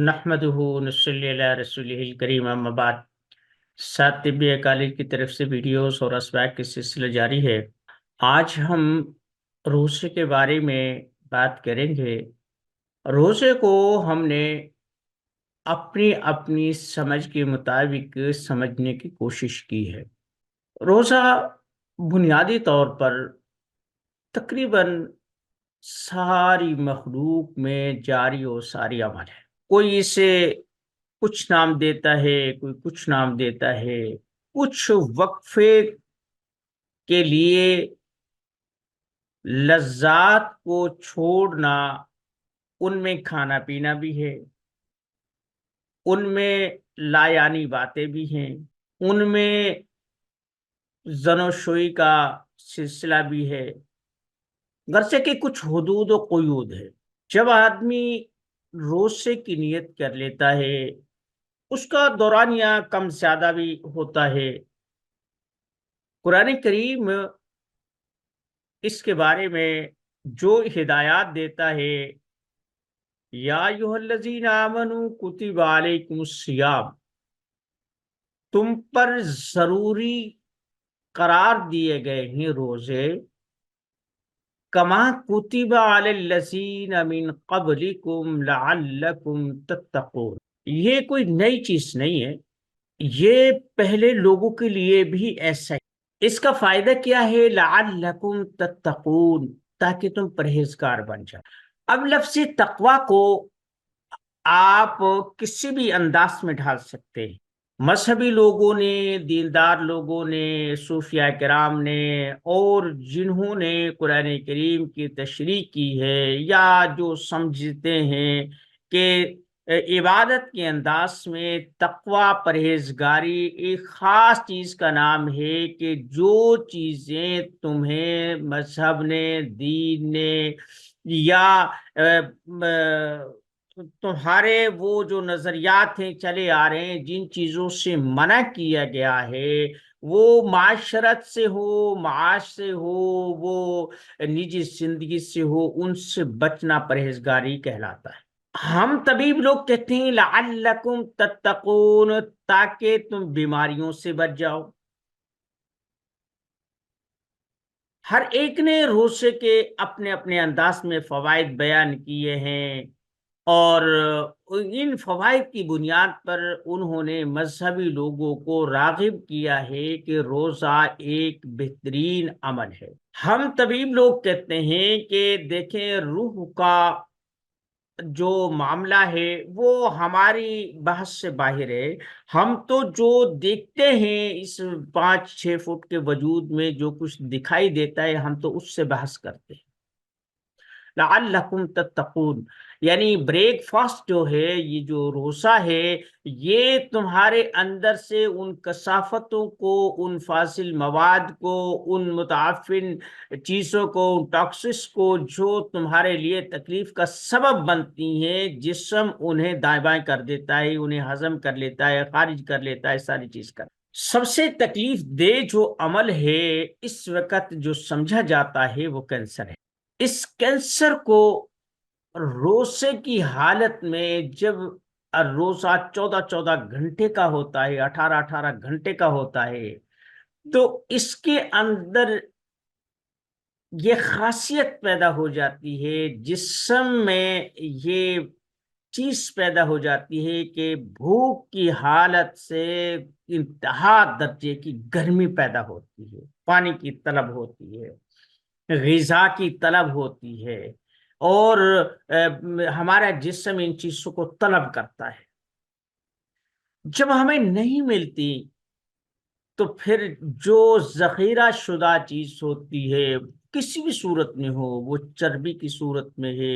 نحمدہ نصلی علی رسولہ الکریم اما بعد۔ سات طبی کالج کی طرف سے ویڈیوز اور اسباق کے سلسلہ جاری ہے۔ آج ہم روزے کے بارے میں بات کریں گے۔ روزے کو ہم نے اپنی اپنی سمجھ کے مطابق سمجھنے کی کوشش کی ہے۔ روزہ بنیادی طور پر تقریباً ساری مخلوق میں جاری و ساری عمل ہے۔ کوئی اسے کچھ نام دیتا ہے، کوئی کچھ نام دیتا ہے۔ کچھ وقفے کے لیے لذات کو چھوڑنا، ان میں کھانا پینا بھی ہے، ان میں لایانی باتیں بھی ہیں، ان میں زن و شوئی کا سلسلہ بھی ہے، گرچہ کہ کچھ حدود و قیود ہے۔ جب آدمی روزے کی نیت کر لیتا ہے، اس کا دورانیہ کم زیادہ بھی ہوتا ہے۔ قرآن کریم اس کے بارے میں جو ہدایات دیتا ہے، یا ایھا الذین آمنوا کتب علیکم الصیام، تم پر ضروری قرار دیے گئے ہیں روزے، کما کتب علی الذین من قبلکم لعلکم تتقون۔ یہ کوئی نئی چیز نہیں ہے، یہ پہلے لوگوں کے لیے بھی ایسا ہے۔ اس کا فائدہ کیا ہے؟ لعلکم تتقون، تاکہ تم پرہیزگار بن جاؤ۔ اب لفظ تقوی کو آپ کسی بھی انداز میں ڈھال سکتے ہیں۔ مذہبی لوگوں نے، دیندار لوگوں نے، صوفیاء کرام نے، اور جنہوں نے قرآن کریم کی تشریح کی ہے، یا جو سمجھتے ہیں کہ عبادت کے انداز میں تقوی پرہیزگاری ایک خاص چیز کا نام ہے، کہ جو چیزیں تمہیں مذہب نے، دین نے، یا تمہارے وہ جو نظریات ہیں چلے آ رہے ہیں، جن چیزوں سے منع کیا گیا ہے، وہ معاشرت سے ہو، معاش سے ہو، وہ نجی زندگی سے ہو، ان سے بچنا پرہیزگاری کہلاتا ہے۔ ہم طبیب لوگ کہتے ہیں لعلکم تتقون، تاکہ تم بیماریوں سے بچ جاؤ۔ ہر ایک نے روزے کے اپنے اپنے انداز میں فوائد بیان کیے ہیں، اور ان فوائد کی بنیاد پر انہوں نے مذہبی لوگوں کو راغب کیا ہے کہ روزہ ایک بہترین عمل ہے۔ ہم طبیب لوگ کہتے ہیں کہ دیکھیں، روح کا جو معاملہ ہے وہ ہماری بحث سے باہر ہے۔ ہم تو جو دیکھتے ہیں، اس 5-6 فٹ کے وجود میں جو کچھ دکھائی دیتا ہے، ہم تو اس سے بحث کرتے ہیں۔ لعلکم تتقون، یعنی بریک فاسٹ جو ہے، یہ جو روزہ ہے، یہ تمہارے اندر سے ان کثافتوں کو، ان فاضل مواد کو، ان متعفن چیزوں کو، ان ٹاکسس کو، جو تمہارے لیے تکلیف کا سبب بنتی ہیں، جسم انہیں دائیں بائیں کر دیتا ہے، انہیں ہضم کر لیتا ہے، خارج کر لیتا ہے، ساری چیز کر۔ سب سے تکلیف دہ جو عمل ہے اس وقت جو سمجھا جاتا ہے، وہ کینسر ہے۔ اس کینسر کو روزے کی حالت میں، جب روزہ 14-14 گھنٹے کا ہوتا ہے، 18-18 گھنٹے کا ہوتا ہے، تو اس کے اندر یہ خاصیت پیدا ہو جاتی ہے، جسم میں یہ چیز پیدا ہو جاتی ہے کہ بھوک کی حالت سے انتہا درجے کی گرمی پیدا ہوتی ہے، پانی کی طلب ہوتی ہے، غذا کی طلب ہوتی ہے، اور ہمارا جسم ان چیزوں کو طلب کرتا ہے۔ جب ہمیں نہیں ملتی، تو پھر جو ذخیرہ شدہ چیز ہوتی ہے، کسی بھی صورت میں ہو، وہ چربی کی صورت میں ہے،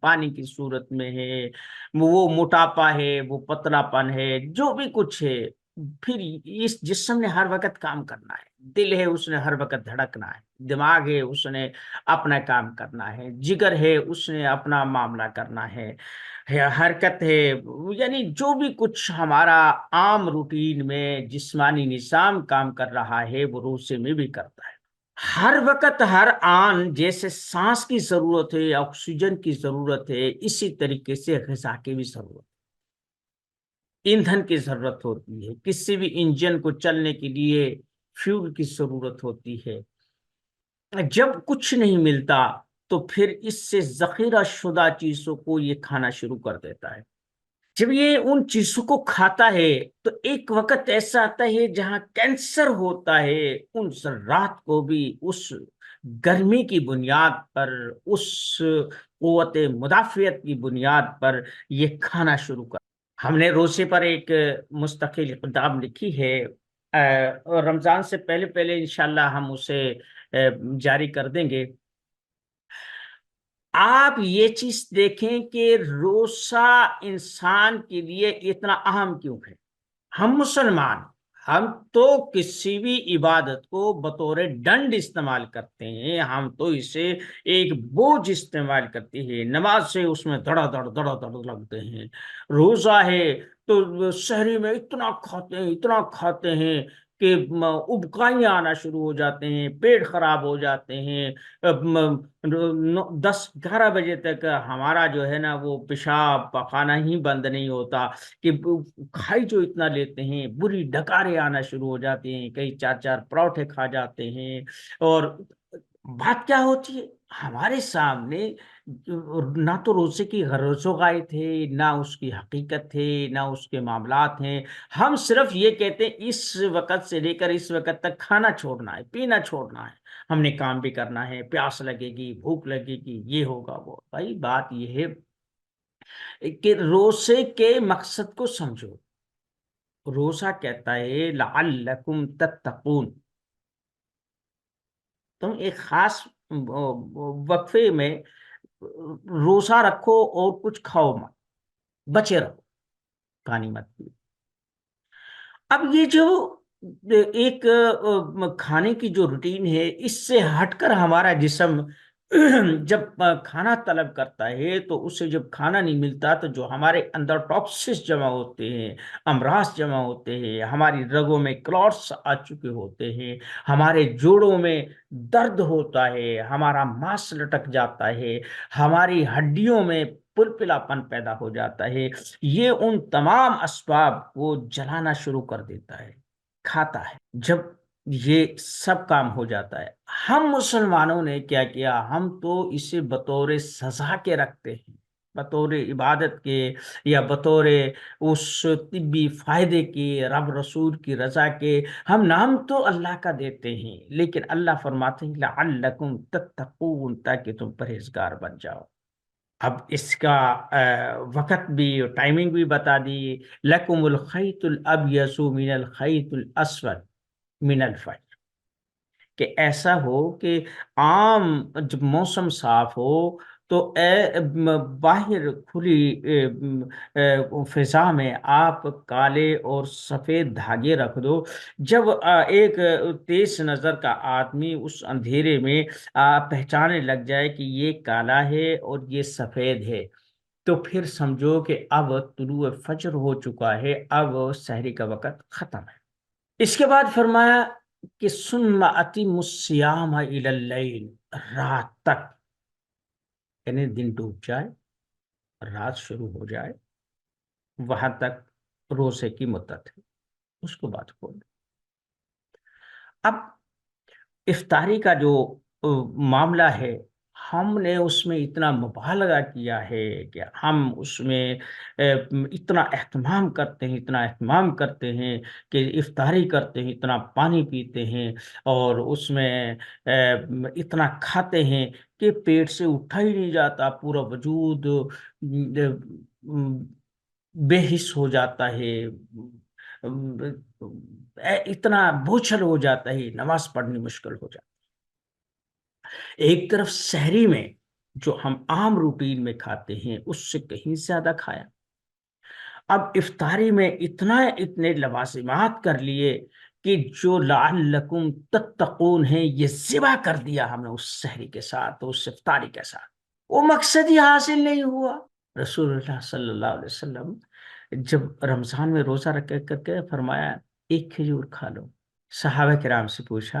پانی کی صورت میں ہے، وہ موٹاپا ہے، وہ پتلا پن ہے، جو بھی کچھ ہے، پھر اس جسم نے ہر وقت کام کرنا ہے۔ دل ہے، اس نے ہر وقت دھڑکنا ہے، دماغ ہے، اس نے اپنا کام کرنا ہے، جگر ہے، اس نے اپنا معاملہ کرنا ہے، حرکت ہے، یعنی جو بھی کچھ ہمارا عام روٹین میں جسمانی نظام کام کر رہا ہے، وہ روزے میں بھی کرتا ہے۔ ہر وقت ہر آن جیسے سانس کی ضرورت ہے، آکسیجن کی ضرورت ہے، اسی طریقے سے غذا کی بھی ضرورت ہے، ایندھن کی ضرورت ہوتی ہے، کسی بھی انجن کو چلنے کے لیے فیول کی ضرورت ہوتی ہے۔ جب کچھ نہیں ملتا تو پھر اس سے ذخیرہ شدہ چیزوں کو یہ کھانا شروع کر دیتا ہے۔ جب یہ ان چیزوں کو کھاتا ہے تو ایک وقت ایسا آتا ہے جہاں کینسر ہوتا ہے ان ذرات کو بھی، اس گرمی کی بنیاد پر، اس قوت مدافعت کی بنیاد پر یہ کھانا شروع کر۔ ہم نے روزے پر ایک مستقل کتاب لکھی ہے، اور رمضان سے پہلے پہلے انشاءاللہ ہم اسے جاری کر دیں گے۔ آپ یہ چیز دیکھیں کہ روزہ انسان کے لیے اتنا اہم کیوں ہے۔ ہم مسلمان، ہم تو کسی بھی عبادت کو بطور ڈنڈ استعمال کرتے ہیں، ہم تو اسے ایک بوجھ استعمال کرتے ہیں، نماز سے اس میں دڑا دڑ دڑا دڑ لگتے ہیں۔ روزہ ہے تو شہری میں اتنا کھاتے ہیں، اتنا کھاتے ہیں کہ ابکائیاں آنا شروع ہو جاتے ہیں، پیٹ خراب ہو جاتے ہیں۔ 10-11 بجے تک ہمارا جو ہے نا وہ پیشاب پخانہ ہی بند نہیں ہوتا کہ کھائی جو اتنا لیتے ہیں، بری ڈکاریں آنا شروع ہو جاتے ہیں، کئی 4-4 پروٹھے کھا جاتے ہیں۔ اور بات کیا ہوتی ہے ہمارے سامنے؟ نہ تو روزے کی غرض و غایت ہے، نہ اس کی حقیقت ہے، نہ اس کے معاملات ہیں۔ ہم صرف یہ کہتے ہیں اس وقت سے لے کر اس وقت تک کھانا چھوڑنا ہے، پینا چھوڑنا ہے، ہم نے کام بھی کرنا ہے، پیاس لگے گی، بھوک لگے گی، یہ ہوگا وہ۔ بھائی بات یہ ہے کہ روزے کے مقصد کو سمجھو۔ روزہ کہتا ہے لعلکم تتقون، تم ایک خاص وقفے میں روزہ رکھو اور کچھ کھاؤ مت، بچے رہو، پانی مت پیو۔ اب یہ جو ایک کھانے کی جو روٹین ہے، اس سے ہٹ کر ہمارا جسم جب کھانا طلب کرتا ہے تو اسے جب کھانا نہیں ملتا تو جو ہمارے اندر ٹاکسس جمع ہوتے ہیں، امراض جمع ہوتے ہیں، ہماری رگوں میں کلوٹس آ چکے ہوتے ہیں، ہمارے جوڑوں میں درد ہوتا ہے، ہمارا ماس لٹک جاتا ہے، ہماری ہڈیوں میں پلپلا پن پیدا ہو جاتا ہے، یہ ان تمام اسباب کو جلانا شروع کر دیتا ہے، کھاتا ہے۔ جب یہ سب کام ہو جاتا ہے، ہم مسلمانوں نے کیا کیا؟ ہم تو اسے بطور سزا کے رکھتے ہیں، بطور عبادت کے، یا بطور اس طبی فائدے کے، رب رسول کی رضا کے ہم نام تو اللہ کا دیتے ہیں، لیکن اللہ فرماتے ہیں لعلکم تتقون، تاکہ تم پرہیزگار بن جاؤ۔ اب اس کا وقت بھی، ٹائمنگ بھی بتا دی، لکم الخیط الابیض من الخیط الاسود من الفجر، کہ ایسا ہو کہ عام جب موسم صاف ہو تو باہر کھلی فضا میں آپ کالے اور سفید دھاگے رکھ دو۔ جب ایک تیز نظر کا آدمی اس اندھیرے میں پہچانے لگ جائے کہ یہ کالا ہے اور یہ سفید ہے، تو پھر سمجھو کہ اب طلوع فجر ہو چکا ہے، اب سحری کا وقت ختم ہے۔ اس کے بعد فرمایا کہ ثم اتم الصیام الی اللیل، رات تک، یعنی دن ڈوب جائے، رات شروع ہو جائے، وہاں تک روزے کی مدت ہے، اس کو بعد کھول دو۔ اب افطاری کا جو معاملہ ہے، ہم نے اس میں اتنا مبالغہ کیا ہے کہ ہم اس میں اتنا اہتمام کرتے ہیں، اتنا اہتمام کرتے ہیں کہ افطاری کرتے ہیں، اتنا پانی پیتے ہیں، اور اس میں اتنا کھاتے ہیں کہ پیٹ سے اٹھا ہی نہیں جاتا، پورا وجود بے حس ہو جاتا ہے، اتنا بوچھل ہو جاتا ہے، نماز پڑھنی مشکل ہو جاتی۔ ایک طرف سحری میں جو ہم عام روٹین میں کھاتے ہیں اس سے کہیں زیادہ کھایا، اب افطاری میں اتنے لوازمات کر لیے کہ جو لعلکم تتقون ہیں یہ ذبح کر دیا ہم نے اس سحری کے ساتھ، اس افطاری کے ساتھ، وہ مقصد ہی حاصل نہیں ہوا۔ رسول اللہ صلی اللہ علیہ وسلم جب رمضان میں روزہ رکھ کر کے فرمایا ایک کھجور کھا لو، صحابہ کرام سے پوچھا